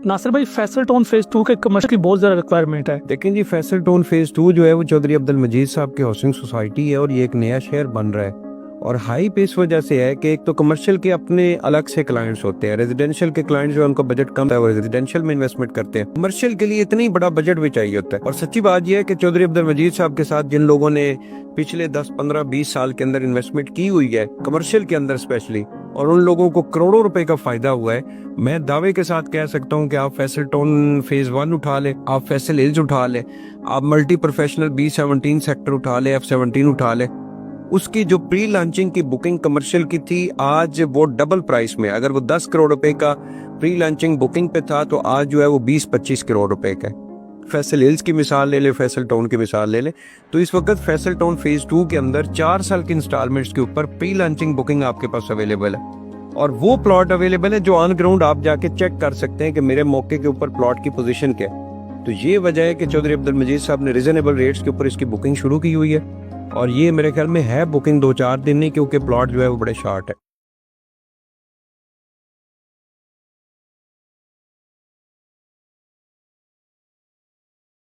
नासिर भाई, Faisal town phase 2 के commercial की बहुत ज़्यादा रिक्वायरमेंट है। लेकिन जी फैसल टाउन फेज 2 जो है वो चौधरी अब्दुल मजीद साहब की हाउसिंग सोसाइटी है और ये एक नया शहर बन रहा है। और हाई पे इस वजह से है कि एक तो कमर्शियल के अपने अलग से क्लाइंट्स होते हैं, रेजिडेंशियल के क्लाइंट्स जो है उनका बजट कम है, वो रेजिडेंशियल में इन्वेस्टमेंट करते हैं। कमर्शियल के लिए इतनी बड़ा बजट भी चाहिए होता है। और सच्ची बात यह है कि चौधरी अब्दुल मजीद साहब के साथ जिन लोगों ने पिछले 10, 15, 20 साल के अंदर इन्वेस्टमेंट की हुई है कमर्शियल के अंदर स्पेशली, और उन लोगों को करोड़ों रुपए का फायदा हुआ है, मैं दावे के साथ कह सकता हूं कि आप फैसल टाउन फेज 1 उठा ले, आप फैसल हिल्स उठा ले, आप मल्टी प्रोफेशनल B17 सेक्टर उठा ले, F17 उठा ले, उसकी जो प्री लॉन्चिंग की बुकिंग कमर्शियल की थी आज वो डबल प्राइस में। अगर वो 10 करोड़ रुपए का प्री लॉन्चिंग बुकिंग पे था तो आज जो है वो 20-25 करोड़ रुपए का है। फैसल हिल्स की मिसाल ले ले, फैसल टाउन की मिसाल ले ले, तो इस वक्त फैसल टाउन फेज 2 के अंदर 4 साल की इंस्टॉलमेंट्स के ऊपर प्री लॉन्चिंग बुकिंग आपके पास अवेलेबल है। और वो प्लॉट अवेलेबल है जो ऑन ग्राउंड आप जाके चेक कर सकते हैं कि मेरे मौके के ऊपर प्लॉट की पोजीशन क्या है। तो ये वजह है कि चौधरी अब्दुल मजीद साहब ने रीजनेबल रेट्स के ऊपर इसकी बुकिंग शुरू की हुई है। और ये मेरे ख्याल में है बुकिंग 2-4 दिन नहीं, क्योंकि प्लॉट जो है वो बड़े शॉर्ट है।